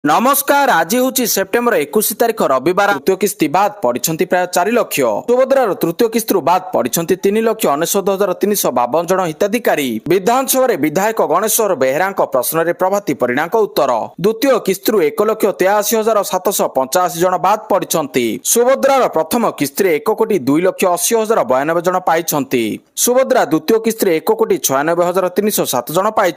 नमस्कार। आज हूँ सेप्टेम्बर 21 तारिख रविवार। तृतीय किस्ती बाद पड़ती प्राय 4 लाख। सुभद्रार तृतीय किस्ती बाद पड़ती 3,99,352 जन हिताधिकारी। विधानसभा विधायक गणेश्वर बेहेरा प्रश्न में प्रभाती परिणा उत्तर। द्वितीय किस्ती 1,83,785 जन बाद पड़ती। सुभद्रार प्रथम किस्ती 1,02,80,092 जन पाई। सुभद्रा द्वितीय किस्ती 1,96,307 जन पाई।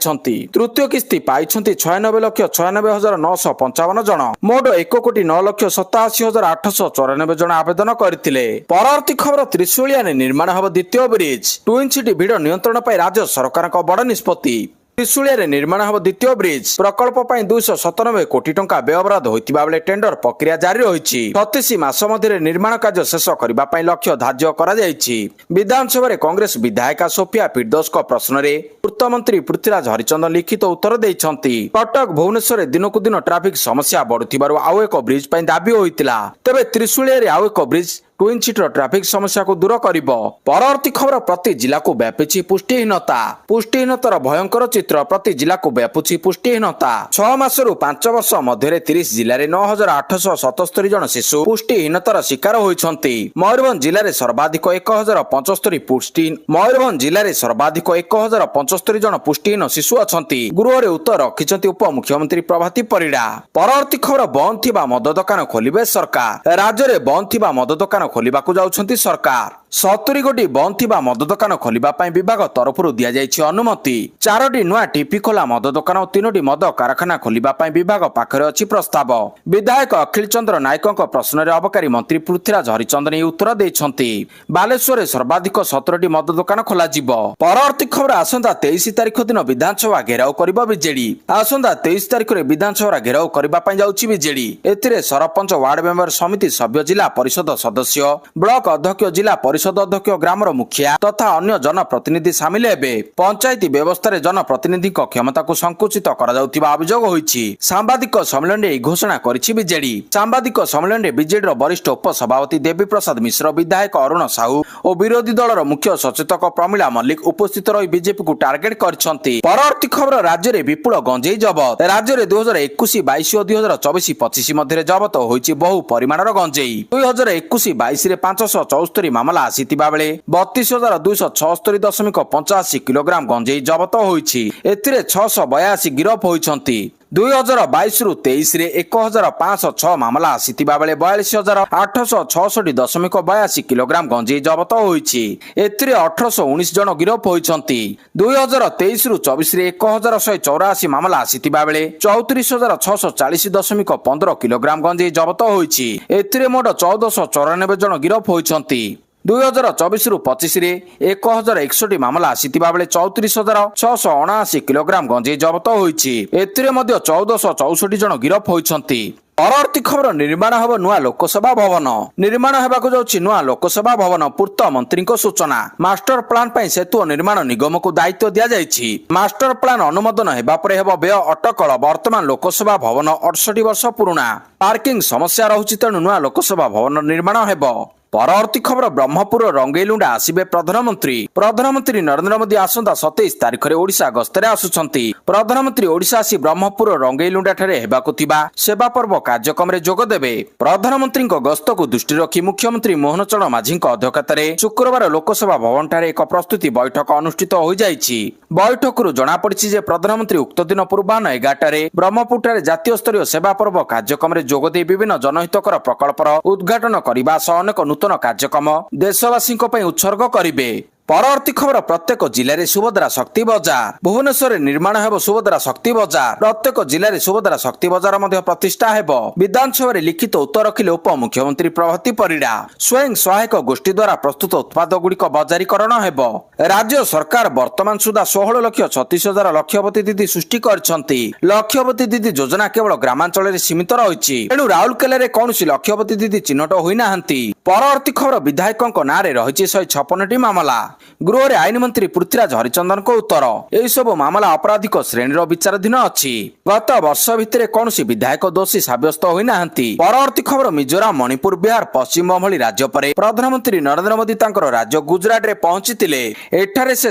तृतीय किस्ती पाई 96,96,955 जन। मोट 1,09,87,894 जन आवेदन करथिले। परवर्ती खबर त्रिशूलिया निर्माण हब द्वितीय ब्रिज। ट्विन सिटी भिड़ नियंत्रण पर राज्य सरकार बड़ निष्पत्ति। त्रिशूलिया निर्माण हब द्वितीय ब्रिज प्रकल्प 297 कोटी टंका व्ययबराद होइतिबा बेले टेंडर प्रक्रिया जारी रहिछि। 36 मास मध्य निर्माण कार्य शेष करने लक्ष्य धार्य करा जायछि। विधानसभा कांग्रेस विधायिका सोफिया फिरदौस प्रश्न में पूर्तमंत्री पृथ्वीराज हरिचंदन लिखित उत्तर देइछन्ति। कटक भुवनेश्वर दिनकु दिन ट्राफिक समस्या बढ़ुथिबारु आउ एक ब्रिज पई दाबी होइतिला। तेबे त्रिशूलिया आउ एक ब्रिज ट्विन सिटीर ट्राफिक समस्या को दूर करिबो। परवर्ती खबर प्रति जिला को व्यापी पुष्टिहीनता। पुष्टिहीनतार भयंकर चित्र प्रति जिला को व्यापुछि पुष्टिहीनता। 6 मासरु 5 वर्ष मध्य 30 जिले में 9,877 जन शिशु पुष्टिहीनतार शिकार होइछन्ति। मयूरभंज जिले में सर्वाधिक 1,075 जन पुष्टिहीन शिशु अछन्ति। गृह उत्तर रखिछन्ति उपमुख्यमंत्री प्रभाती परिडा। परवर्ती खबर बंद थिबा मद दुकान खोलिबे सरकार। राज्य में बंद थिबा मद दुकान खोलिबाकू जाउछन्ति सरकार। 70 गोटी बंद थिबा मद दुकान खोलिबा पई विभाग तरफरु दिया जायछि अनुमति। 4टी नुआ टीपी खोला मद दुकान और 3टी मद कारखाना खोलिबा पई विभाग पाखरे अछि प्रस्ताव। विधायक अखिल चंद्र नायकଙ୍କ प्रश्न रे अबकारी मंत्री पृथ्वीराज हरिचंदन उत्तर दैछन्ति। बालेश्वर सर्वाधिक 17टी मद दुकान खोला जिवो। परवर्ती खबर आसंता 23 तारिख दिन विधानसभा घेराव करिबो बीजेडी। आसंता 23 तारिख रे विधानसभा घेराव करिबा पई जाउछि बीजेडी। एथिरे सरपंच वार्ड मेंबर समिति सभ्य जिला परिषद सदस्य ब्लॉक अध्यक्ष जिला परिषद अध्यक्ष ग्रामर मुखिया तथा अन्य जनप्रतिनिधि सामिल हेबे। पंचायती व्यवस्था रे जनप्रतिनिधि क्षमता को संकुचित करा जाउथिबा अभियोग होईछि। सांबादिक सम्मेलन रे घोषणा करिछि बीजेडी। सांबादिक सम्मेलन रे बीजेडी रो वरिष्ठ उपसभापति देवी प्रसाद मिश्र, विधायक अरुण साहू और विरोधी दल रो मुख्य सचेतक प्रमिला मल्लिक उपस्थित रही बीजेपी को टार्गेट करछन्ति। परवर्ती खबर राज्य रे विपुल गंजेई जबत। राज्य रे 2021-22 और 2024-25 मध्य जबत होईछि बहु परिमाणर गंजेई। 2021-22 रे 574 मामला आसीतिबा बेले 32,276.85 किलोग्राम गंजेई जबत होईछि। एथिरे 682 गिरफ होईछन्ति। 2022-23 रे 1,506 मामला आसीतिबा बेले 42,866.82 किलोग्राम गंजेई जबत होईछि। एथिरे 1,819 जन गिरफ होईछन्ति। 2023-24 रे 1,184 मामला आसीतिबा बेले 34,640.15 किलोग्राम गंजेई जबत होईछि। एथिरे मोट 1,494 जन गिरफ होईछन्ति। 2024-25 रे 1,061 मामला आसीतिबा बेले 34,679 किलोग्राम गंजेई जबत होईछि। एथिरे मध्ये 1,464 जन गिरफ होईछन्ति। परवर्ती खबर निर्माण हब नुआ लोकसभा भवन। निर्माण हेबाकू जाउछि नुआ लोकसभा भवन। पूर्त मंत्री सूचना। मास्टर प्लान पई सेतु निर्माण निगम को दायित्व दिया जायछि। मास्टर प्लान अनुमोदन हेबा परे हेबो व्यय अटकल। वर्तमान लोकसभा भवन 68 वर्ष पुराना। पार्किंग समस्या रहुछि तेणु नुआ लोकसभा भवन निर्माण हेबो। परवर्ती खबर ब्रह्मपुर रंगेलुंडा आसिबे प्रधानमंत्री। प्रधानमंत्री नरेंद्र मोदी आसंता 27 तारिख रे ओडिशा गस्तरे आसुछन्ति। प्रधानमंत्री ओडिशा आसी ब्रह्मपुर रंगेलुंडा ठारे हेबाकू थिबा सेवा पर्व कार्यक्रम रे जोग देबे। प्रधानमंत्री गस्त को दृष्टि रखी मुख्यमंत्री मोहन चरण माझी अध्यक्षता रे शुक्रवार लोकसभा भवन ठारे एक प्रस्तुति बैठक अनुष्ठित हो जायछि। बैठकरु जणा पड़िछि जे प्रधानमंत्री उक्त दिन पूर्वाह्न 11 रे ब्रह्मपुर ठारे जातीय स्तरीय सेवा पर्व कार्यक्रम रे जोग दे विभिन्न जनहितकर प्रकल्पर उद्घाटन करिबा सह अनेक नूतन कार्यक्रम देशवासी उत्सर्ग करिबे। परवर्ती खबर प्रत्येक जिले में सुभद्रा शक्ति बजार। भुवनेश्वर निर्माण हेब सुभद्रा शक्ति बजार। प्रत्येक जिले में सुभद्रा शक्ति बजार मध्य प्रतिष्ठा हेब। विधानसभा लिखित उत्तर रखिले उपमुख्यमंत्री प्रभाती परिडा। स्वयं सहायक गोष्ठी द्वारा प्रस्तुत उत्पाद गुड़िक बजारीकरण हेब। राज्य सरकार वर्तमान सुधा 16,36,000 लक्षपति दीदी सृष्टि करछन्ति। लक्षपति दीदी योजना केवल ग्रामांचल में सीमित रही। तेणु राउरकेला रे कौन लक्षपति दीदी चिन्हट होई नाहंती। ପରବର୍ତ୍ତୀ ଖବର ବିଧାୟକଙ୍କ ନାଁରେ ରହିଛି 156ଟି ମାମଲା। ଗୃହରେ ଆଇନ ମନ୍ତ୍ରୀ ପୃଥ୍ୱୀରାଜ ହରିଚନ୍ଦନଙ୍କ ଉତ୍ତର, ଏହିସବୁ ମାମଲା ଅପରାଧିକ ଶ୍ରେଣୀର ବିଚାରାଧୀନ ଅଛି। ଗତ ବର୍ଷ ଭିତରେ କୌଣସି ବିଧାୟକ ଦୋଷୀ ସାବ୍ୟସ୍ତ ହୋଇନାହାନ୍ତି। ପରବର୍ତ୍ତୀ ଖବର ମିଜୋରାମ, ମଣିପୁର, ବିହାର, ପଶ୍ଚିମବଙ୍ଗ ଭଳି ରାଜ୍ୟ ପରେ ପ୍ରଧାନମନ୍ତ୍ରୀ ନରେନ୍ଦ୍ର ମୋଦି ତାଙ୍କର ରାଜ୍ୟ ଗୁଜରାଟରେ ପହଞ୍ଚିଥିଲେ। ଏଠାରେ ସେ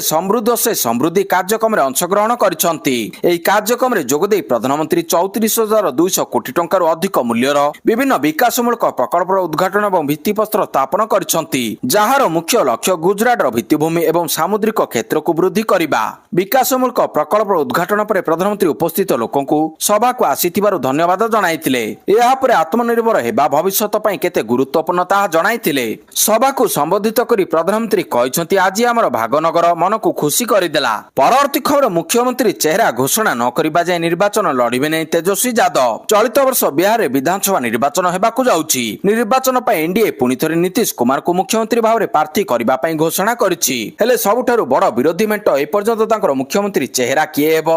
ସମୃଦ୍ଧି କାର୍ଯ୍ୟକ୍ରମରେ ଅଂଶଗ୍ରହଣ କରିଛନ୍ତି। ଏହି କାର୍ଯ୍ୟକ୍ରମରେ ଯୋଗଦେଇ ପ୍ରଧାନମନ୍ତ୍ରୀ 34,200 କୋଟି ଟଙ୍କାରୁ ଅଧିକ ମୂଲ୍ୟର ବିଭିନ୍ନ ବିକାଶମୂଳକ ପ୍ରକଳ୍ପର ଉଦ୍ଘାଟନ ଏବଂ ଭିତ୍ତିପ୍ରସ୍ତର ସ୍ଥାପନ କରିଛନ୍ତି, ଯାହାର ମୁଖ୍ୟ ଲକ୍ଷ୍ୟ ଗୁଜରାଟର ଭିତ୍ତିଭୂମି ଏବଂ ସାମୁଦ୍ରିକ କ୍ଷେତ୍ରକୁ ବୃଦ୍ଧି କରିବା। ବିକାଶମୂଳକ ପ୍ରକଳ୍ପର ଉଦ୍ଘାଟନ ପରେ ପ୍ରଧାନମନ୍ତ୍ରୀ ଉପସ୍ଥିତ ଲୋକଙ୍କୁ ସଭାକୁ ଆସିଥିବାରୁ ଧନ୍ୟବାଦ ଜଣାଇଥିଲେ। ଏହାପରେ ଆତ୍ମନିର୍ଭର ହେବା ଭବିଷ୍ୟତ ପାଇଁ କେତେ ଗୁରୁତ୍ୱପୂର୍ଣ୍ଣ ତାହା ଜଣାଇଥିଲେ। ସଭାକୁ ସମ୍ବୋଧିତ କରି ପ୍ରଧାନମନ୍ତ୍ରୀ କହିଛନ୍ତି, ଆଜି ଆମର ଭାଗନଗର ମନକୁ ଖୁସି କରିଦେଲା। ପରବର୍ତ୍ତୀ ଖବର ମୁଖ୍ୟମନ୍ତ୍ରୀ ଚେହେରା ଘୋଷଣା ନ କରିବା ଯାଏ ନିର୍ବାଚନ ଲଢିବେ ନାହିଁ ତେଜସ୍ୱୀ ଯାଦବ। ଚଳିତ ବର୍ଷ ବିହାରରେ ବିଧାନସଭା ନିର୍ବାଚନ ହେବାକୁ ଯାଉଛି। ନିର୍ବାଚନ ପାଇଁ ଏନଡିଏ ପୁଣି ଥରେ ନୀତିଶ କୁମାରଙ୍କୁ ମୁଖ୍ୟମନ୍ତ୍ରୀ ଭାବରେ ପ୍ରାର୍ଥୀ କରିବା ପାଇଁ ଘୋଷଣା କରିଛି। ହେଲେ ସବୁଠାରୁ ବଡ଼ ବିରୋଧୀ ମେଣ୍ଟ ଏପର୍ଯ୍ୟନ୍ତ ତାଙ୍କର ମୁଖ୍ୟମନ୍ତ୍ରୀ ଚେହେରା କିଏ ହେବ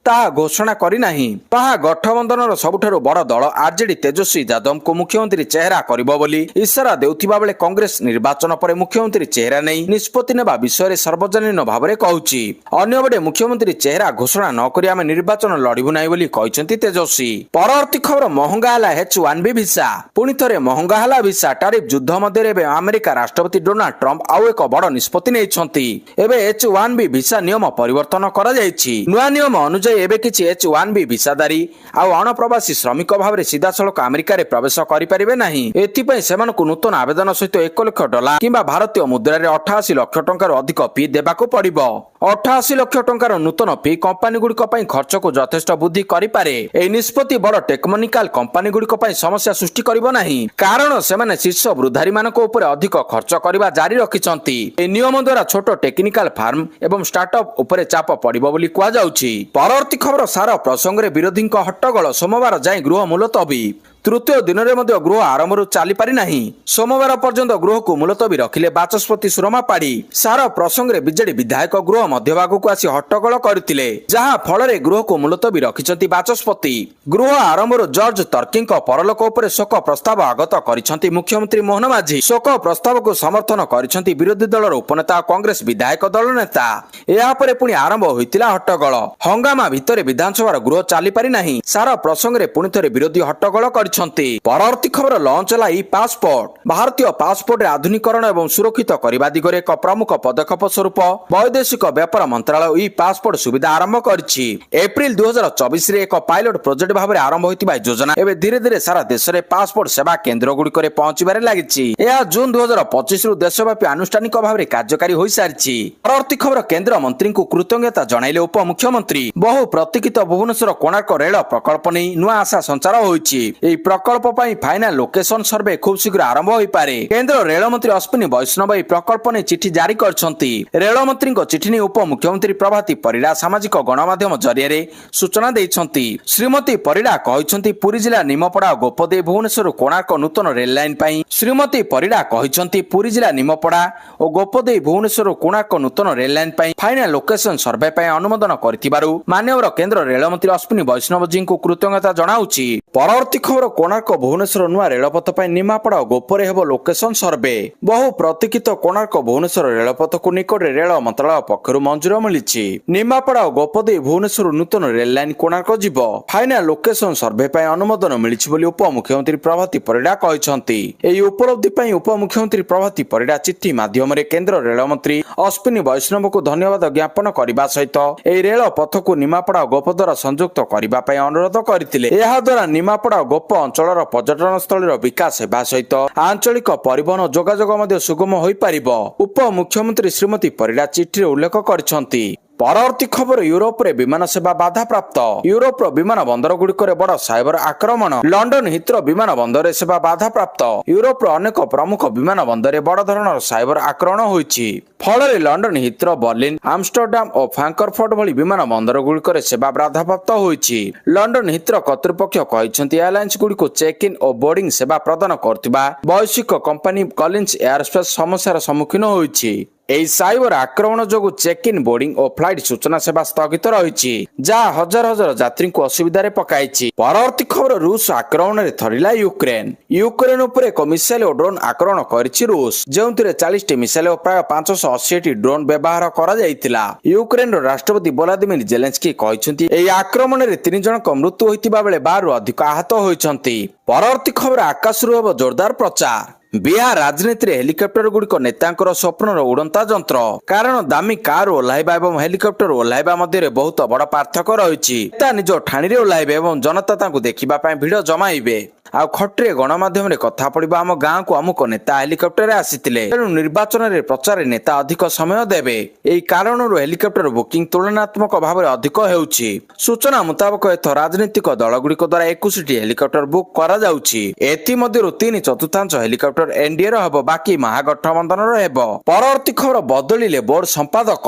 ତାହା ଘୋଷଣା କରିନାହିଁ। ତାହା ଗଠବନ୍ଧନର ସବୁଠାରୁ ବଡ଼ ଦଳ ଆରଜେଡି ତେଜସ୍ୱୀ ଯାଦବଙ୍କୁ ମୁଖ୍ୟମନ୍ତ୍ରୀ ଚେହେରା କରିବ ବୋଲି ଇସାରା ଦେଉଥିବା ବେଳେ କଂଗ୍ରେସ ନିର୍ବାଚନ ପରେ ମୁଖ୍ୟମନ୍ତ୍ରୀ ଚେହେରା ନେଇ ନିଷ୍ପତ୍ତି ନେବା ବିଷୟରେ ସାର୍ବଜନୀନ ଭାବରେ କହୁଛି। ଅନ୍ୟପଟେ ମୁଖ୍ୟମନ୍ତ୍ରୀ ଚେହେରା ଘୋଷଣା ନ କରି ଆମେ ନିର୍ବାଚନ ଲଢିବୁ ନାହିଁ ବୋଲି କହିଛନ୍ତି ତେଜସ୍ୱୀ। ପରବର୍ତ୍ତୀ ଖବର ମହଙ୍ଗା ହେଲା H1B ଭିସା। ପୁଣି ଥରେ ମହଙ୍ଗା ହେଲା ଭିସା। ଟାରିଫ ଯୁଦ୍ଧ ମଧ୍ୟରେ ଏବେ ଆମେରିକା ରାଷ୍ଟ୍ରପତି ଡୋନାଲ୍ଡ ଟ୍ରମ୍ପ ଆଉ ଏକ ବଡ଼ ନିଷ୍ପତ୍ତି ନେଇଛନ୍ତି। ଏବେ H1B ଭିସା ନିୟମ ପରିବର୍ତ୍ତନ କରାଯାଇଛି। ନୂଆ ନିୟମ ଅନୁଯାୟୀ ଏବେ କିଛି H1B ଭିସାଧାରୀ ଆଉ ଅଣପ୍ରବାସୀ ଶ୍ରମିକ ଭାବରେ ସିଧାସଳଖ ଆମେରିକାରେ ପ୍ରବେଶ କରିପାରିବେ ନାହିଁ। ଏଥିପାଇଁ ସେମାନଙ୍କୁ ନୂତନ ଆବେଦନ ସହିତ $1,00,000 କିମ୍ବା ଭାରତୀୟ ମୁଦ୍ରାରେ 88 ଲକ୍ଷ ଟଙ୍କାରୁ ଅଧିକ ଫି ଦେବାକୁ ପଡ଼ିବ। 88 ଲକ୍ଷ ଟଙ୍କାର ନୂତନ ଫି କମ୍ପାନୀଗୁଡ଼ିକ ପାଇଁ ଖର୍ଚ୍ଚକୁ ଯଥେଷ୍ଟ ବୃଦ୍ଧି କରିପାରେ। ଏହି ନିଷ୍ପତ୍ତି ବଡ଼ ଟେକ୍ନୋନିକାଲ କମ୍ପାନୀଗୁଡ଼ିକ ପାଇଁ ସମସ୍ୟା ସୃଷ୍ଟି କରିବ ନାହିଁ, କାରଣ ସେମାନେ ଶୀର୍ଷ ବୃଦ୍ଧାରୀମାନଙ୍କ ଉପରେ ଅଧିକ ଖର୍ଚ୍ଚ କରିବା ଜାରି ରଖିଛନ୍ତି। ଏହି ନିୟମ ଦ୍ୱାରା ଛୋଟ ଟେକ୍ନିକାଲ ଫାର୍ମ ଏବଂ ଷ୍ଟାର୍ଟଅପ୍ ଉପରେ ଚାପ ପଡ଼ିବ ବୋଲି କୁହାଯାଉଛି। ପରବର୍ତ୍ତୀ ଖବର ସାର ପ୍ରସଙ୍ଗରେ ବିରୋଧୀଙ୍କ ହଟ୍ଟଗୋଳ, ସୋମବାର ଯାଏଁ ଗୃହ ମୁଲତବୀ। ତୃତୀୟ ଦିନରେ ମଧ୍ୟ ଗୃହ ଆରମ୍ଭରୁ ଚାଲିପାରି ନାହିଁ। ସୋମବାର ପର୍ଯ୍ୟନ୍ତ ଗୃହକୁ ମୁଲତବୀ ରଖିଲେ ବାଚସ୍ପତି ସୁରମା ପାଢ଼ୀ। ସାର ପ୍ରସଙ୍ଗରେ ବିଜେଡି ବିଧାୟକ ଗୃହ ମଧ୍ୟଭାଗକୁ ଆସି ହଟ୍ଟଗୋଳ କରିଥିଲେ, ଯାହା ଫଳରେ ଗୃହକୁ ମୁଲତବୀ ରଖିଛନ୍ତି ବାଚସ୍ପତି। ଗୃହ ଆରମ୍ଭରୁ ଜର୍ଜ ତର୍କିଙ୍କ ପରଲୋକ ଉପରେ ଶୋକ ପ୍ରସ୍ତାବ ଆଗତ କରିଛନ୍ତି ମୁଖ୍ୟମନ୍ତ୍ରୀ ମୋହନ ମାଝୀ। ଶୋକ ପ୍ରସ୍ତାବକୁ ସମର୍ଥନ କରିଛନ୍ତି ବିରୋଧୀ ଦଳର ଉପନେତା କଂଗ୍ରେସ ବିଧାୟକ ଦଳ ନେତା। ଏହାପରେ ପୁଣି ଆରମ୍ଭ ହୋଇଥିଲା ହଟ୍ଟଗୋଳ। ହଙ୍ଗାମା ଭିତରେ ବିଧାନସଭାର ଗୃହ ଚାଲିପାରି ନାହିଁ। ସାର ପ୍ରସଙ୍ଗରେ ପୁଣି ଥରେ ବିରୋଧୀ ହଟ୍ଟଗୋଳ ପରବର୍ତ୍ତୀ ଖବର ଲଞ୍ଚ ହେଲା ଇ ପାସପୋର୍ଟ। ଭାରତୀୟ ପାସପୋର୍ଟରେ ଆଧୁନିକରଣ ଏବଂ ସୁରକ୍ଷିତ କରିବା ଦିଗରେ ଏକ ପ୍ରମୁଖ ପଦକ୍ଷେପ ସ୍ୱରୂପ ବୈଦେଶିକ ବ୍ୟାପାର ମନ୍ତ୍ରାଳୟ ଇ ପାସପୋର୍ଟ ସୁବିଧା ଆରମ୍ଭ କରିଛି। ଏପ୍ରିଲ 2024ରେ ଏକ ପାଇଲଟ ପ୍ରୋଜେକ୍ଟ ଭାବରେ ଆରମ୍ଭ ହୋଇଥିବା ଏହି ଯୋଜନା ଏବେ ଧୀରେ ଧୀରେ ସାରା ଦେଶରେ ପାସପୋର୍ଟ ସେବା କେନ୍ଦ୍ର ଗୁଡ଼ିକରେ ପହଞ୍ଚିବାରେ ଲାଗିଛି। ଏହା ଜୁନ୍ 2025ରୁ ଦେଶବ୍ୟାପୀ ଆନୁଷ୍ଠାନିକ ଭାବରେ କାର୍ଯ୍ୟକାରୀ ହୋଇସାରିଛି। ପରବର୍ତ୍ତୀ ଖବର କେନ୍ଦ୍ରମନ୍ତ୍ରୀଙ୍କୁ କୃତଜ୍ଞତା ଜଣାଇଲେ ଉପମୁଖ୍ୟମନ୍ତ୍ରୀ। ବହୁ ପ୍ରତୀକ୍ଷିତ ଭୁବନେଶ୍ୱର କୋଣାର୍କ ରେଳ ପ୍ରକଳ୍ପ ନେଇ ନୂଆ ଆଶା ସଞ୍ଚାର ହୋଇଛି। ଏହି ପ୍ରକଳ୍ପ ପାଇଁ ଫାଇନାଲ ଲୋକେସନ ସର୍ଭେ ଖୁବ୍ ଶୀଘ୍ର ଆରମ୍ଭ ହୋଇପାରେ। କେନ୍ଦ୍ର ରେଳମନ୍ତ୍ରୀ ଅଶ୍ୱିନୀ ବୈଷ୍ଣବ ଏହି ପ୍ରକଳ୍ପ ନେଇ ଚିଠି ଜାରି କରିଛନ୍ତି। ରେଳମନ୍ତ୍ରୀଙ୍କ ଚିଠି ନେଇ ଉପମୁଖ୍ୟମନ୍ତ୍ରୀ ପ୍ରଭାତୀ ପରିଡ଼ା ସାମାଜିକ ଗଣମାଧ୍ୟମ ଜରିଆରେ ସୂଚନା ଦେଇଛନ୍ତି। ଶ୍ରୀମତୀ ପରିଡ଼ା କହିଛନ୍ତି, ପୁରୀ ଜିଲ୍ଲା ନିମପଡ଼ା ଓ ଗୋପଦେଇ ଭୁବନେଶ୍ୱରରୁ କୋଣାର୍କ ନୂତନ ରେଳ ଲାଇନ ପାଇଁ ଶ୍ରୀମତୀ ପରିଡ଼ା କହିଛନ୍ତି, ପୁରୀ ଜିଲ୍ଲା ନିମପଡ଼ା ଓ ଗୋପଦେଇ ଭୁବନେଶ୍ୱରରୁ କୋଣାର୍କ ନୂତନ ରେଳ ଲାଇନ ପାଇଁ ଫାଇନାଲ ଲୋକେସନ ସର୍ଭେ ପାଇଁ ଅନୁମୋଦନ କରିଥିବାରୁ ମାନ୍ୟବର କେନ୍ଦ୍ର ରେଳମନ୍ତ୍ରୀ ଅଶ୍ୱିନୀ ବୈଷ୍ଣବଜୀଙ୍କୁ କୃତଜ୍ଞତା ଜଣାଉଛି। ପରବର୍ତ୍ତୀ ଖବର କୋଣାର୍କ ଭୁବନେଶ୍ୱର ନୂଆ ରେଳପଥ ପାଇଁ ନିମାପଡ଼ା ଓ ଗୋପରେ ହେବ ଲୋକେସନ ସର୍ଭେ। ବହୁ ପ୍ରତୀକ୍ଷିତ କୋଣାର୍କ ଭୁବନେଶ୍ୱର ରେଳପଥକୁ ନିକଟରେ ରେଳ ମନ୍ତ୍ରାଳୟ ପକ୍ଷରୁ ମଞ୍ଜୁର ମିଳିଛି। ନିମାପଡ଼ା ଓ ଗୋପଦେଇ ଭୁବନେଶ୍ୱରରୁ ନୂତନ ରେଳ ଲାଇନ କୋଣାର୍କ ଯିବ। ଫାଇନାଲ ଲୋକେସନ ସର୍ଭେ ପାଇଁ ଅନୁମୋଦନ ମିଳିଛି ବୋଲି ଉପମୁଖ୍ୟମନ୍ତ୍ରୀ ପ୍ରଭାତୀ ପରିଡ଼ା କହିଛନ୍ତି। ଏହି ଉପଲବ୍ଧି ପାଇଁ ଉପମୁଖ୍ୟମନ୍ତ୍ରୀ ପ୍ରଭାତୀ ପରିଡ଼ା ଚିଠି ମାଧ୍ୟମରେ କେନ୍ଦ୍ର ରେଳମନ୍ତ୍ରୀ ଅଶ୍ୱିନୀ ବୈଷ୍ଣବଙ୍କୁ ଧନ୍ୟବାଦ ଜ୍ଞାପନ କରିବା ସହିତ ଏହି ରେଳ ପଥକୁ ନିମାପଡ଼ା ଓ ଗୋପ ଦ୍ୱାରା ସଂଯୁକ୍ତ କରିବା ପାଇଁ ଅନୁରୋଧ କରିଥିଲେ। ଏହାଦ୍ୱାରା ନିମାପଡ଼ା ଓ ଗୋପ ଅଞ୍ଚଳର ପର୍ଯ୍ୟଟନ ସ୍ଥଳୀର ବିକାଶ ହେବା ସହିତ ଆଞ୍ଚଳିକ ପରିବହନ ଯୋଗାଯୋଗ ମଧ୍ୟ ସୁଗମ ହୋଇପାରିବ। ଉପମୁଖ୍ୟମନ୍ତ୍ରୀ ଶ୍ରୀମତୀ ପରିଡ଼ା ଚିଠିରେ ଉଲ୍ଲେଖ କରିଛନ୍ତି। ପରବର୍ତ୍ତୀ ଖବର ୟୁରୋପରେ ବିମାନ ସେବା ବାଧାପ୍ରାପ୍ତ। ୟୁରୋପର ବିମାନ ବନ୍ଦର ଗୁଡ଼ିକରେ ବଡ଼ ସାଇବର ଆକ୍ରମଣ। ଲଣ୍ଡନ ହିଥ୍ରୋ ବିମାନ ବନ୍ଦରରେ ସେବା ବାଧାପ୍ରାପ୍ତ। ୟୁରୋପର ଅନେକ ପ୍ରମୁଖ ବିମାନ ବନ୍ଦରରେ ବଡ଼ ଧରଣର ସାଇବର ଆକ୍ରମଣ ହୋଇଛି। ଫଳରେ ଲଣ୍ଡନ ହିଥ୍ରୋ, ବର୍ଲିନ, ଆମଷ୍ଟରଡାମ ଓ ଫ୍ରାଙ୍କଫର୍ଟ ଭଳି ବିମାନ ବନ୍ଦର ଗୁଡ଼ିକରେ ସେବା ବାଧାପ୍ରାପ୍ତ ହୋଇଛି। ଲଣ୍ଡନ ହିଥ୍ରୋ କର୍ତ୍ତୃପକ୍ଷ କହିଛନ୍ତି, ଏୟାରଲାଇନ୍ସ ଗୁଡ଼ିକୁ ଚେକ୍ ଇନ୍ ଓ ବୋର୍ଡିଂ ସେବା ପ୍ରଦାନ କରୁଥିବା ବୈଶ୍ୱିକ କମ୍ପାନୀ କଲିନ୍ସ ଏୟାରସ୍ପେସ୍ ସମସ୍ୟାର ସମ୍ମୁଖୀନ ହୋଇଛି। ଏହି ସାଇବର ଆକ୍ରମଣ ଯୋଗୁଁ check in boarding O flight ସୂଚନା ସେବା ସ୍ଥଗିତ ରହିଛି, ଯାହା ହଜାର ହଜାର ଯାତ୍ରୀଙ୍କୁ ଅସୁବିଧାରେ ପକାଇଛି। ପରବର୍ତ୍ତୀ ଖବର, ରୁଷ ଆକ୍ରମଣରେ ଥରିଲା ୟୁକ୍ରେନ। ୟୁକ୍ରେନ ଉପରେ ଏକ ମିସାଇଲ ଓ ଡ୍ରୋନ୍ ଆକ୍ରମଣ କରିଛି ରୁଷ, ଯେଉଁଥିରେ 40ଟି ମିସାଇଲ ଓ ପ୍ରାୟ 580ଟି ଡ୍ରୋନ୍ ବ୍ୟବହାର କରାଯାଇଥିଲା। ୟୁକ୍ରେନର ରାଷ୍ଟ୍ରପତି ଭ୍ଲାଦିମିର ଜେଲେନ୍ସ୍କି କହିଛନ୍ତି ଏହି ଆକ୍ରମଣରେ 3 ଜଣଙ୍କ ମୃତ୍ୟୁ ହୋଇଥିବା ବେଳେ 12ରୁ ଅଧିକ ଆହତ ହୋଇଛନ୍ତି। ପରବର୍ତ୍ତୀ ଖବର, ଆକାଶରୁ ହେବ ଜୋରଦାର ପ୍ରଚାର। ବିହାର ରାଜନୀତିରେ ହେଲିକପ୍ଟର ଗୁଡିକ ନେତାଙ୍କର ସ୍ୱପ୍ନର ଉଡନ୍ତା ଯନ୍ତ୍ର। କାରଣ ଦାମୀ କାର ଓହ୍ଲାଇବା ଏବଂ ହେଲିକପ୍ଟର ଓହ୍ଲାଇବା ମଧ୍ୟରେ ବହୁତ ବଡ ପାର୍ଥକ୍ୟ ରହିଛି। ନେତା ନିଜ ଠାଣିରେ ଓହ୍ଲାଇବେ ଏବଂ ଜନତା ତାଙ୍କୁ ଦେଖିବା ପାଇଁ ଭିଡ ଜମାଇବେ। ଆଉ ଖଟିରେ ଗଣମାଧ୍ୟମରେ କଥା ପଡିବ, ଆମ ଗାଁକୁ ଅମୁକ ନେତା ହେଲିକପ୍ଟରରେ ଆସିଥିଲେ, ତେଣୁ ନିର୍ବାଚନରେ ପ୍ରଚାରରେ ନେତା ଅଧିକ ସମୟ ଦେବେ। ଏହି କାରଣରୁ ହେଲିକପ୍ଟର ବୁକିଂ ତୁଳନାତ୍ମକ ଭାବରେ ଅଧିକ ହେଉଛି। ସୂଚନା ମୁତାବକ ଏଥର ରାଜନୈତିକ ଦଳଗୁଡିକ ଦ୍ୱାରା 21ଟି ହେଲିକପ୍ଟର ବୁକ୍ କରାଯାଉଛି। ଏଥିମଧ୍ୟରୁ 3/4 ହେଲିକପ୍ଟର ଏନଡିଏର ହେବ, ବାକି ମହାଗଠବନ୍ଧନର ହେବ। ପରବର୍ତ୍ତୀ ଖବର, ବଦଳିଲେ ବୋର୍ଡ ସମ୍ପାଦକ।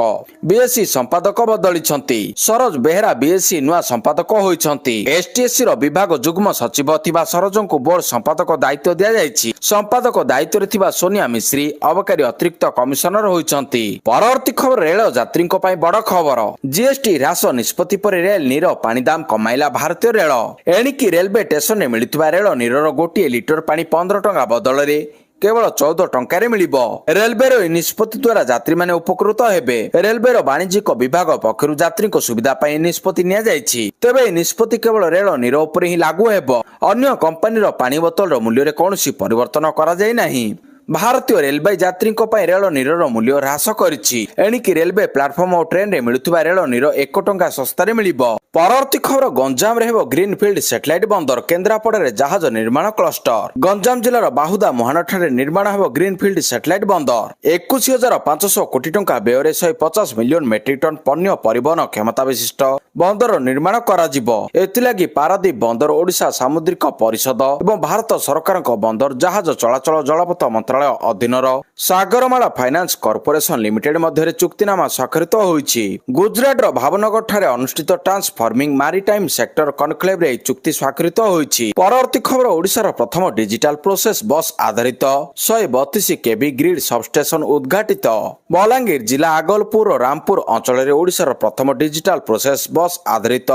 ବିଏସ୍ସି ସମ୍ପାଦକ ବଦଳିଛନ୍ତି। ସରୋଜ ବେହେରା ବିଏସ୍ସି ନୂଆ ସମ୍ପାଦକ ହୋଇଛନ୍ତି। ଏସ୍ଟିଏସ୍ସି ର ବିଭାଗ ଯୁଗ୍ମ ସଚିବ ଥିବା ସରୋଜଙ୍କୁ ବୋର୍ଡ ସମ୍ପାଦକ ଦାୟିତ୍ୱ ଦିଆଯାଇଛି। ସମ୍ପାଦକ ଦାୟିତ୍ୱରେ ଥିବା ସୋନିଆ ମିଶ୍ରି ଅବକାରୀ ଅତିରିକ୍ତ କମିଶନର ହୋଇଛନ୍ତି। ପରବର୍ତ୍ତୀ ଖବର, ରେଳ ଯାତ୍ରୀଙ୍କ ପାଇଁ ବଡ ଖବର। ଜିଏସ୍ଟି ହ୍ରାସ ନିଷ୍ପତ୍ତି ପରେ ରେଳ ନୀର ପାଣି ଦାମ କମାଇଲା ଭାରତୀୟ ରେଳ। ଏଣିକି ରେଲୱେ ଷ୍ଟେସନରେ ମିଳୁଥିବା ରେଳ ନୀରର ଗୋଟିଏ ଲିଟର ପାଣି 15 ଟଙ୍କା ବଦଳରେ କେବଳ 14 ଟଙ୍କାରେ ମିଳିବ। ରେଲୱେର ଏହି ନିଷ୍ପତ୍ତି ଦ୍ୱାରା ଯାତ୍ରୀମାନେ ଉପକୃତ ହେବେ। ରେଲୱେର ବାଣିଜ୍ୟିକ ବିଭାଗ ପକ୍ଷରୁ ଯାତ୍ରୀଙ୍କ ସୁବିଧା ପାଇଁ ନିଷ୍ପତ୍ତି ନିଆଯାଇଛି। ତେବେ ଏହି ନିଷ୍ପତ୍ତି କେବଳ ରେଳ ନୀର ଉପରେ ହିଁ ଲାଗୁ ହେବ। ଅନ୍ୟ କମ୍ପାନୀର ପାଣି ବୋତଲର ମୂଲ୍ୟରେ କୌଣସି ପରିବର୍ତ୍ତନ କରାଯାଇ ନାହିଁ। ଭାରତୀୟ ରେଳବାଇ ଯାତ୍ରୀଙ୍କ ପାଇଁ ରେଳ ନୀରର ମୂଲ୍ୟ ହ୍ରାସ କରିଛି। ଏଣିକି ରେଲୱେ ପ୍ଲାଟଫର୍ମ ଓ ଟ୍ରେନରେ ମିଳୁଥିବା ରେଳ ନୀର 1 ଟଙ୍କା ଶସ୍ତାରେ ମିଳିବ। ପରବର୍ତ୍ତୀ ଖବର, ଗଞ୍ଜାମରେ ହେବ ଗ୍ରୀନଫିଲ୍ଡ ସ୍ୟାଟେଲାଇଟ ବନ୍ଦର। କେନ୍ଦ୍ରାପଡ଼ାରେ ଜାହାଜ ନିର୍ମାଣ କ୍ଲଷ୍ଟର। ଗଞ୍ଜାମ ଜିଲ୍ଲାର ବାହୁଦା ମୁହାଣଠାରେ ନିର୍ମାଣ ହେବ ଗ୍ରୀନଫିଲ୍ଡ ସ୍ୟାଟେଲାଇଟ ବନ୍ଦର। 21,500 କୋଟି ଟଙ୍କା ବ୍ୟୟରେ 150 ମିଲିୟନ ମେଟ୍ରିକ ଟନ ପଣ୍ୟ ପରିବହନ କ୍ଷମତା ବିଶିଷ୍ଟ ବନ୍ଦର ନିର୍ମାଣ କରାଯିବ। ଏଥିଲାଗି ପାରାଦୀପ ବନ୍ଦର, ଓଡ଼ିଶା ସାମୁଦ୍ରିକ ପରିଷଦ ଏବଂ ଭାରତ ସରକାରଙ୍କ ବନ୍ଦର ଜାହାଜ ଚଳାଚଳ ଜଳପଥ ମନ୍ତ୍ରାଳୟ ଅଧୀନର ସାଗରମାଳା ଫାଇନାନ୍ସ କର୍ପୋରେସନ ଲିମିଟେଡ ମଧ୍ୟରେ ଚୁକ୍ତିନାମା ସ୍ୱାକ୍ଷରିତ ହୋଇଛି। ଗୁଜରାଟର ଭାବନଗର ଠାରେ ଅନୁଷ୍ଠିତ ଟ୍ରାନ୍ସଫର୍ମିଂ ମାରିଟାଇମ୍ ସେକ୍ଟର କନକ୍ଲେଭରେ ଏହି ଚୁକ୍ତି ସ୍ୱାକ୍ଷରିତ ହୋଇଛି। ପରବର୍ତ୍ତୀ ଖବର, ଓଡ଼ିଶାର ପ୍ରଥମ ଡିଜିଟାଲ ପ୍ରୋସେସ ବସ୍ ଆଧାରିତ 132 କେଭି ଗ୍ରିଡ୍ ସବଷ୍ଟେସନ ଉଦ୍ଘାଟିତ। ବଲାଙ୍ଗୀର ଜିଲ୍ଲା ଆଗଲପୁର ଓ ରାମପୁର ଅଞ୍ଚଳରେ ଓଡ଼ିଶାର ପ୍ରଥମ ଡିଜିଟାଲ ପ୍ରୋସେସ ବସ୍ ଆଧାରିତ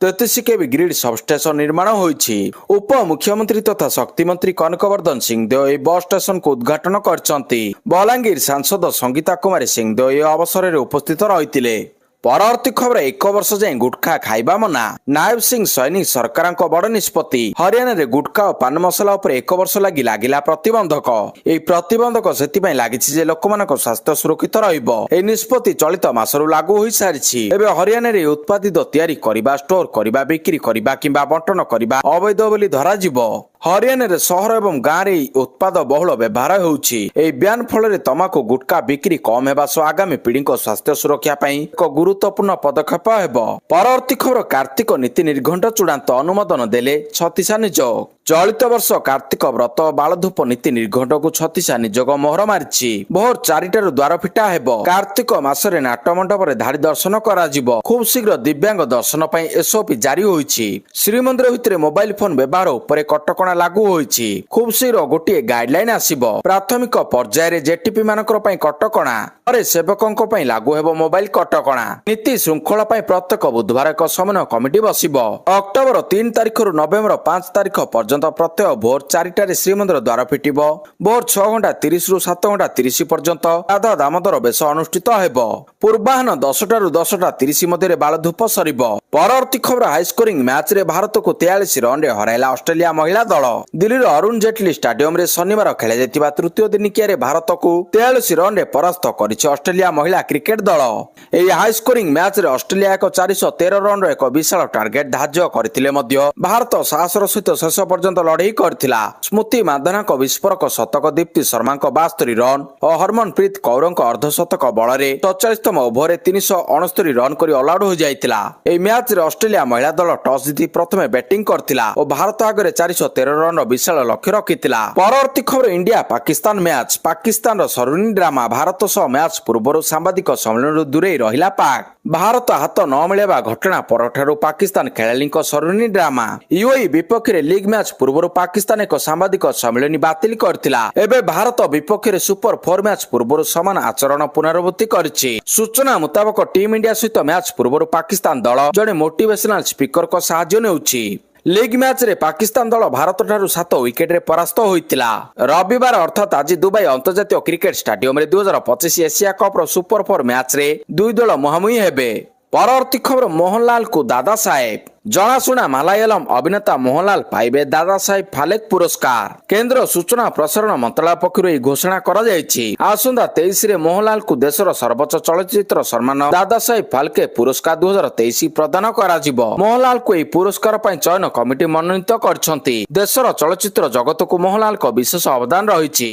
33 କେଭି ଗ୍ରିଡ୍ ସବଷ୍ଟେସନ ନିର୍ମାଣ ହୋଇଛି। ଉପମୁଖ୍ୟମନ୍ତ୍ରୀ ତଥା ଶକ୍ତିମନ୍ତ୍ରୀ କନକବର୍ଦ୍ଧନ ସିଂହଦେଓ ଏହି ବସ୍ ଷ୍ଟେସନକୁ ଉଦ୍ଘାଟନ କରିଛନ୍ତି। ବଲାଙ୍ଗୀର ସାଂସଦ ସଙ୍ଗୀତା କୁମାରୀ ସିଂହଦେଓ ଏହି ଅବସରରେ ଉପସ୍ଥିତ ରହିଥିଲେ। ପରବର୍ତ୍ତୀ ଖବର, 1 ବର୍ଷ ଯାଏଁ ଗୁଟଖା ଖାଇବା ମନା। ନାୟବ ସିଂ ସୈନି ସରକାରଙ୍କ ବଡ ନିଷ୍ପତ୍ତି। ହରିୟାଣାରେ ଗୁଟଖା ଓ ପାନ ମସଲା ଉପରେ 1 ବର୍ଷ ଲାଗି ଲାଗିଲା ପ୍ରତିବନ୍ଧକ। ଏହି ପ୍ରତିବନ୍ଧକ ସେଥିପାଇଁ ଲାଗିଛି ଯେ ଲୋକମାନଙ୍କ ସ୍ୱାସ୍ଥ୍ୟ ସୁରକ୍ଷିତ ରହିବ। ଏହି ନିଷ୍ପତ୍ତି ଚଳିତ ମାସରୁ ଲାଗୁ ହୋଇସାରିଛି। ଏବେ ହରିୟାଣାରେ ଉତ୍ପାଦିତ ତିଆରି କରିବା, ଷ୍ଟୋର କରିବା, ବିକ୍ରି କରିବା କିମ୍ବା ବଣ୍ଟନ କରିବା ଅବୈଧ ବୋଲି ଧରାଯିବ। ହରିୟାଣାରେ ସହର ଏବଂ ଗାଁରେ ଏହି ଉତ୍ପାଦ ବହୁଳ ବ୍ୟବହାର ହେଉଛି। ଏହି ବ୍ୟାନ୍ ଫଳରେ ତମାଖୁ ଗୁଟଖା ବିକ୍ରି କମ୍ ହେବା ସହ ଆଗାମୀ ପିଢିଙ୍କ ସ୍ୱାସ୍ଥ୍ୟ ସୁରକ୍ଷା ପାଇଁ ଏକ ଗୁରୁତ୍ୱପୂର୍ଣ୍ଣ ପଦକ୍ଷେପ ହେବ। ପରବର୍ତ୍ତୀ ଖବର, କାର୍ତ୍ତିକ ନୀତି ନିର୍ଘଣ୍ଟ ଚୂଡାନ୍ତ ଅନୁମୋଦନ ଦେଲେ ଛତିଶା ନିଯୋଗ। ଚଳିତ ବର୍ଷ କାର୍ତ୍ତିକ ବ୍ରତ ବାଳଧୂପ ନୀତି ନିର୍ଘଣ୍ଟକୁ ଛତିଶା ନିଯୋଗ ମୋହର ମାରିଛି। ଭୋର 4ଟାରୁ ଦ୍ୱାର ଫିଟା ହେବ। କାର୍ତ୍ତିକ ମାସରେ ନାଟ ମଣ୍ଡପରେ ଧାଡି ଦର୍ଶନ କରାଯିବ। ଖୁବ୍ ଶୀଘ୍ର ଦିବ୍ୟାଙ୍ଗ ଦର୍ଶନ ପାଇଁ ଏସ୍ଓପି ଜାରି ହୋଇଛି। ଶ୍ରୀମନ୍ଦିର ଭିତରେ ମୋବାଇଲ ଫୋନ ବ୍ୟବହାର ଉପରେ କଟକଣା ଲାଗୁ ହୋଇଛି। ଖୁବ୍ ଶୀଘ୍ର ଗୋଟିଏ ଗାଇଡଲାଇନ ଆସିବ। ପ୍ରାଥମିକ ପର୍ଯ୍ୟାୟରେ ଜେଟିପି ମାନଙ୍କର ପାଇଁ କଟକଣା, ପରେ ସେବକଙ୍କ ପାଇଁ ଲାଗୁ ହେବ ମୋବାଇଲ କଟକଣା। ନୀତି ଶୃଙ୍ଖଳା ପାଇଁ ପ୍ରତ୍ୟେକ ବୁଧବାର ଏକ ସମନ୍ୱୟ କମିଟି ବସିବ। ଅକ୍ଟୋବର 3 ତାରିଖରୁ ନଭେମ୍ବର 5 ତାରିଖ ପର୍ଯ୍ୟନ୍ତ ପ୍ରତ୍ୟହ ଭୋର 4ଟାରେ ଶ୍ରୀମନ୍ଦିର ଦ୍ୱାର ଫିଟିବ। ଭୋର 6:30ରୁ 7:30 ପର୍ଯ୍ୟନ୍ତ ରାଧା ଦାମୋଦର ବେଶ ଅନୁଷ୍ଠିତ ହେବ। ପୂର୍ବାହ୍ନ 10ଟାରୁ 10:30 ମଧ୍ୟରେ ବାଳଧୂପ ସରିବ। ପରବର୍ତ୍ତୀ ଖବର, ହାଇସ୍କୋରିଂ ମ୍ୟାଚରେ ଭାରତକୁ 43 ରନରେ ହରାଇଲା ଅଷ୍ଟ୍ରେଲିଆ ମହିଳା ଦଳ। ଦିଲ୍ଲୀର ଅରୁଣ ଜେଟଲୀ ଷ୍ଟାଡିୟମରେ ଶନିବାର ଖେଳାଯାଇଥିବା ତୃତୀୟ ଦିନିକିଆରେ ଭାରତକୁ 43 ରନରେ ପରାସ୍ତ କରିଛି ଅଷ୍ଟ୍ରେଲିଆ ମହିଳା କ୍ରିକେଟ ଦଳ। ଏହି ହାଇସ୍କୋରିଂ ମ୍ୟାଚରେ ଅଷ୍ଟ୍ରେଲିଆ ଏକ 413 ରନର ଏକ ବିଶାଳ ଟାର୍ଗେଟ ଧାର୍ଯ୍ୟ କରିଥିଲେ ମଧ୍ୟ ଭାରତ ସାହସର ସହିତ ଶେଷ ପର୍ଯ୍ୟନ୍ତ ଲଢେଇ କରିଥିଲା। ସ୍ମୃତି ମାନ୍ଧନାଙ୍କ ବିସ୍ଫୋରକ ଶତକ, ଦୀପ୍ତି ଶର୍ମାଙ୍କ 72 ରନ୍ ଓ ହରମନପ୍ରୀତ କୌରଙ୍କ ଅର୍ଦ୍ଧଶତକ ବଳରେ 47ତମ ଓଭରରେ 369 ରନ୍ କରି ଅଲଆଉଟ୍ ହୋଇଯାଇଥିଲା। ଏହି ମ୍ୟାଚରେ ଅଷ୍ଟ୍ରେଲିଆ ମହିଳା ଦଳ ଟସ୍ ଜିତି ପ୍ରଥମେ ବ୍ୟାଟିଂ କରିଥିଲା ଓ ଭାରତ ଆଗରେ 413 ରନର ବିଶାଳ ଲକ୍ଷ୍ୟ ରଖିଥିଲା। ପରବର୍ତ୍ତୀ ଖବର, ଇଣ୍ଡିଆ ପାକିସ୍ତାନ ମ୍ୟାଚ୍। ପାକିସ୍ତାନର ସରୁନି ଡ୍ରାମା। ଭାରତ ସହ ମ୍ୟାଚ୍ ପୂର୍ବରୁ ସାମ୍ବାଦିକ ସମ୍ମିଳନୀରୁ ଦୂରେଇ ରହିଲା ପାକ୍। ଭାରତ ହାତ ନ ମିଳିବା ଘଟଣା ପରଠାରୁ ପାକିସ୍ତାନ ଖେଳାଳିଙ୍କ ସରୁନି ଡ୍ରାମା। ୟୁଏଇ ବିପକ୍ଷରେ ଲିଗ୍ ମ୍ୟାଚ୍ ପୂର୍ବରୁ ପାକିସ୍ତାନ ଏକ ସାମ୍ବାଦିକ ସମ୍ମିଳନୀ ବାତିଲ କରିଥିଲା। ଏବେ ଭାରତ ବିପକ୍ଷରେ ସୁପର 4 ମ୍ୟାଚ୍ ପୂର୍ବରୁ ସମାନ ଆଚରଣ ପୁନରାବୃତ୍ତି କରିଛି। ସୂଚନା ମୁତାବକ ଟିମ୍ ଇଣ୍ଡିଆ ସହିତ ମ୍ୟାଚ୍ ପୂର୍ବରୁ ପାକିସ୍ତାନ ଦଳ ଜଣେ ମୋଟିଭେସନାଲ ସ୍ପିକରଙ୍କ ସାହାଯ୍ୟ ନେଉଛି। ଲିଗ୍ ମ୍ୟାଚରେ ପାକିସ୍ତାନ ଦଳ ଭାରତଠାରୁ 7 ୱିକେଟରେ ପରାସ୍ତ ହୋଇଥିଲା। ରବିବାର ଅର୍ଥାତ୍ ଆଜି ଦୁବାଇ ଅନ୍ତର୍ଜାତୀୟ କ୍ରିକେଟ ଷ୍ଟାଡିୟମରେ 2025 ଏସିଆ କପ୍ର ସୁପର 4 ମ୍ୟାଚରେ ଦୁଇ ଦଳ ମୁହାଁମୁହିଁ ହେବେ। ପରବର୍ତ୍ତୀ ଖବର ମୋହନଲାଲଙ୍କୁ ଦାଦା ସାହେବ। ଜଣାଶୁଣା ମାଲାୟାଲମ ଅଭିନେତା ମୋହନଲାଲ ପାଇବେ ଦାଦା ସାହେବ ଫାଲେକେ ପୁରସ୍କାର। କେନ୍ଦ୍ର ସୂଚନା ପ୍ରସାରଣ ମନ୍ତ୍ରାଳୟ ପକ୍ଷରୁ ଏହି ଘୋଷଣା କରାଯାଇଛି। ଆସନ୍ତା 23ରେ ମୋହନଲାଲଙ୍କୁ ଦେଶର ସର୍ବୋଚ୍ଚ ଚଳଚ୍ଚିତ୍ର ସମ୍ମାନ ଦାଦା ସାହେବ ଫାଲକେ ପୁରସ୍କାର 2023 ପ୍ରଦାନ କରାଯିବ। ମୋହନଲାଲଙ୍କୁ ଏହି ପୁରସ୍କାର ପାଇଁ ଚୟନ କମିଟି ମନୋନୀତ କରିଛନ୍ତି। ଦେଶର ଚଳଚ୍ଚିତ୍ର ଜଗତକୁ ମୋହନଲାଲଙ୍କ ବିଶେଷ ଅବଦାନ ରହିଛି।